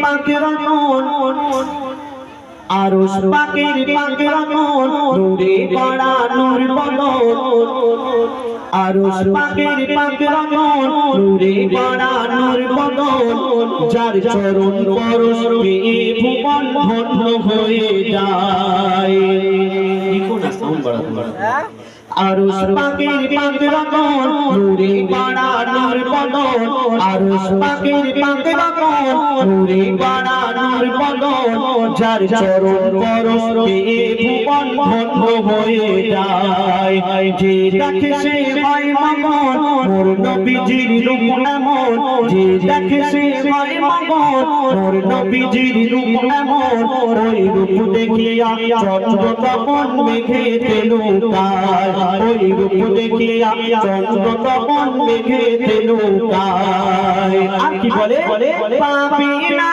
পাকের মন আরশ পাকের মন নূরে ভরা নূর বদন আরশ পাকের মন নূরে ভরা নূর বদন যার চরণ পরশ পেয়ে ভুবন ধন্য হয়ে যায়। দেখো না সাউন্ড বাড়াতে আরশ পাকের মন নূরে ভরা নূর বদন আরশ পাকের মন নূরে ভরা নূর বদন যার চরণ পরশ পেয়ে ভুবন ধন্য হয়ে যায়। যে দেখে সে হয় মগন মোর নবীজির রূপ এমন যে দেখে সে হয় মগন মোর নবীজির রূপ এমন ওই রূপ দেখিয়া চন্দ্র তখন মেঘেতে লুকায় ওই রূপ দেখিয়া চন্দ্র তখন মেঘেতে লুকায়। আর কি বলে পাবি না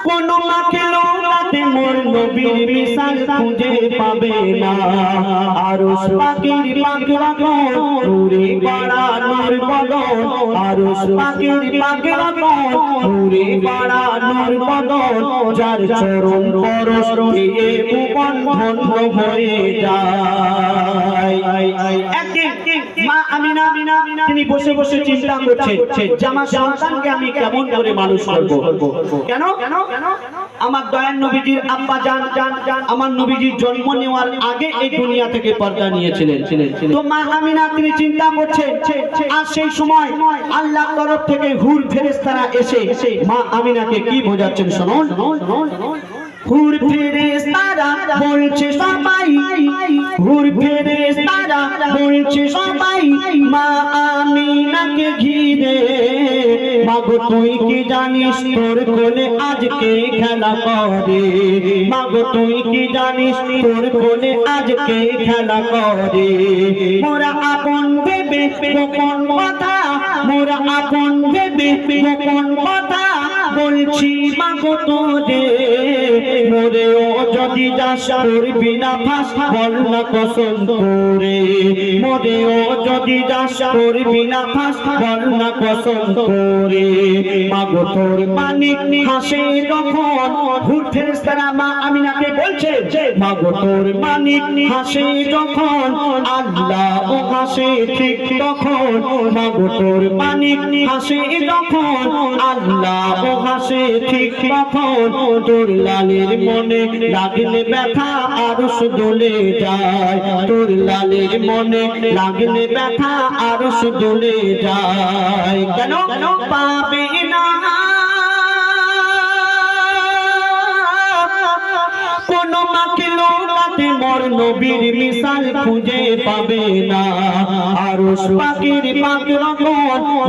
কোন মাখলুকাতে মোর নবীর মিসাল খুঁজে পাবে না। আরশ পাকের মন নূরে ভরা নূর বদন আরশ পাকের মন নূরে ভরা নূর বদন যার চরণ পরশ পেয়ে ভুবন ধন্য হয়ে যায়। একদিন মা আমিনা তিনি বসে বসে চিন্তা করছেন যে আমার সন্তানকে আমি কেমন করে মানুষ করব। কেন আমার দয়াল নবীজির আব্বা জান আমার নবীজির জন্ম নেওয়ার আগে এই দুনিয়া থেকে পর্দা নিয়েছিলেন। তো মা আমিনা তিনি চিন্তা করছেন আর সেই সময় আল্লাহর তরফ থেকে হুর ফেরেশতারা এসে মা আমিনাকে কি বোঝাচ্ছেন শুনুন। হুর ফেরেশতারা বলছে সবাই হুর ফেরেশতারা বলছে সবাই মা আমিনাকে ঘিরে মাগো তুই কি জানিস তোর কোলে আজকে খেলা করে মাগো তুই কি জানিস তোর কোলে আজকে খেলা করে। মোরা আপন ভেবে গোপন কথা মোরা আপন ভেবে গোপন কথা বলছি মাগো তোরে মোরেও যদি যাস করবি না ফাঁস বল না কসম করে মোরেও যদি যাস করবি না ফাঁস বল না কসম করে। মাগো তোর মানিক হাসে যখন হুর ফেরেশতারা মা আমিনাকে বলছে মাগো তোর মানিক হাসে যখন আল্লাহ ও হাসে ঠিক তখন মাগো তোর মানিক হাসে যখন আল্লাহ ও হাসে ঠিক তখন তোর লালের মনে লাগলে ব্যথা আরশ দোলে যায় তোর লালের মনে লাগলে ব্যথা আরশ দোলে যায়। কেন পাবে না কোন মাখলুকাতে মোর নবীর মিসাল খুঁজে পাবে না। আরশ পাকের মন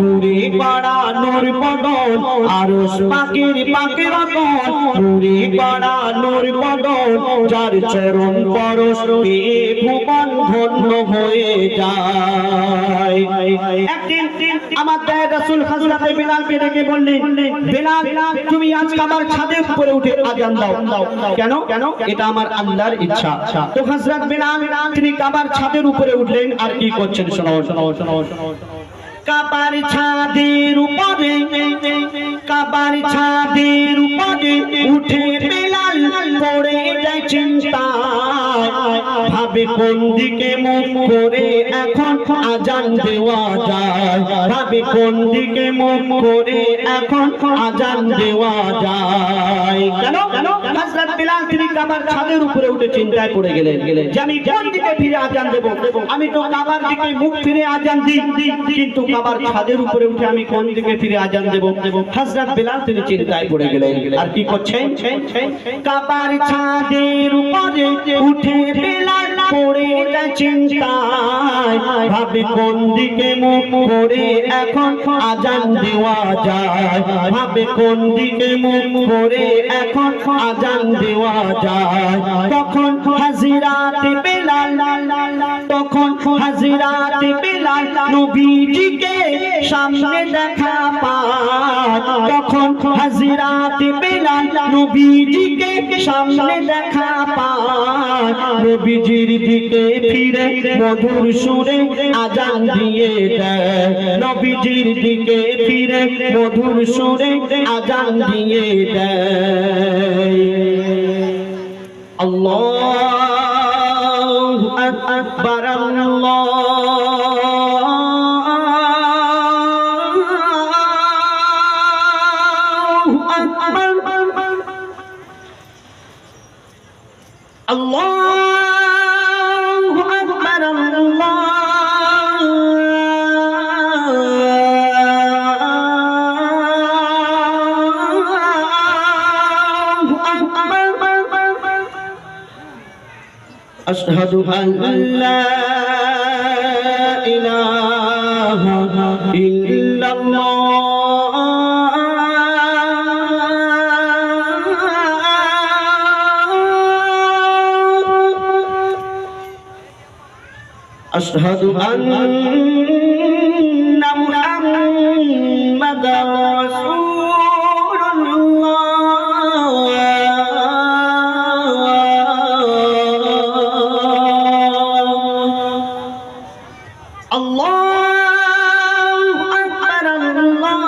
নূরে ভরা নূর বদন আরশ পাকের মন নূরে ভরা নূর বদন যার চরণ পরশ পেয়ে ভুবন ধন্য হয়ে যায়। একদিন আমার দয়ার রাসূল হযরত বিলালকে ডেকে বললেন বিলাল তুমি আজ কাবার ছাদের উপরে উঠে আযান দাও। কেন এটা আমার আল্লাহর ইচ্ছা। তো হযরত বিলাল তিনি কাবার ছাদের উপরে উঠলেন আর কি করছেন শোনো। কাবার ছাদের উপরে উঠে বিলাল পড়ে যায় চিন্তায় ভাবে কোন দিকে মুখ করে এখন আযান দেওয়া যায় ভাবে কোন দিকে মুখ করে এখন আযান দেওয়া যায়। কেন হযরত বিলাল তিনি কাবার ছাদের উপরে উঠে চিন্তায় পড়ে গেলেন যে আমি কোন দিকে ফিরে আযান দেব। আমি তো কাবার দিকে মুখ ফিরে আযান দিই কিন্তু কাবার ছাদের উপরে উঠে আমি কোন দিকে ফিরে আযান দেব। হযরত বিলাল তিনি চিন্তায় পড়ে গেলেন আর কি করছেন কাবার ছাদের উপরে উঠে বিলাল পড়ে যায় চিন্তায় ভাবে কোন দিকে মুখ করে এখন আযান দেওয়া যায় ভাবে কোন দিকে মুখ করে এখন আযান দেওয়া যায়। তখন হাজিরাত বেলাল তখন হযরত বেলাল নবীজিকে সামনে দেখা পায় তখন হযরত বেলাল নবীজিকে সামনে দেখা পায় নবীজির দিকে ফিরে মধুর সুরে আযান দিয়ে দেয় নবীজির দিকে ফিরে মধুর সুরে আযান দিয়ে দেয় আল্লাহু আকবার আল্লাহু আকবার আল্লাহু আকবার আল্লাহু আকবার আশহাদু আল্লা ইলাহা ইল্লাল্লাহ আশহাদু আন্না মুহাম্মাদার রাসূলুল্লাহ আল্লাহু আকবার আল্লাহু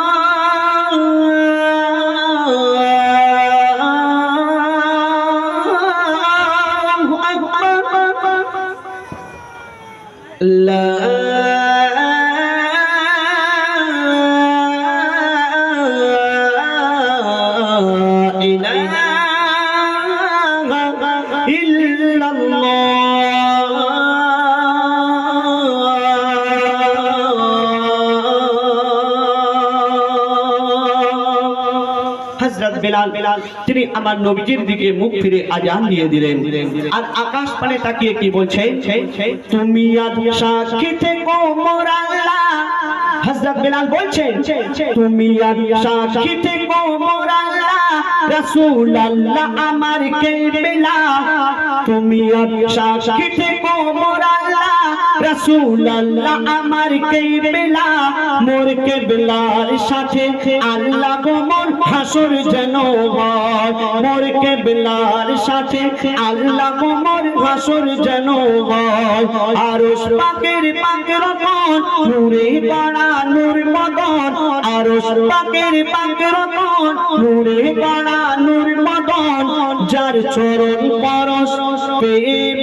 আকবার লা ইলাহা হযরত বেলাল তিনি আমার নবীজির দিকে মুখ ফিরে আযান দিয়ে দিলেন আর আকাশ পানে তাকিয়ে কি বলছেন তুমি আজ সাক্ষী থেকো মোর আল্লাহ হযরত বেলাল বলছেন তুমি আজ সাক্ষী থেকো মোর আল্লাহ রাসূল আল্লাহ আমার কেবলা তুমি আজ সাক্ষী থেকো মোর আল্লাহ রাসূল আল্লাহ আমার কেবলা মোর কেবলার সাথে আল্লাহ গো মোর হাসর যেন হয় মোর কেবলার সাথে আল্লাহ গো মোর হাসর যেন হয় আরশ পাকের পাকরকন নূরে গড়া নূর মদন আরশ পাকের পাকরকন নূরে গড়া নূর মদন যার চরণ পরশ পেয়ে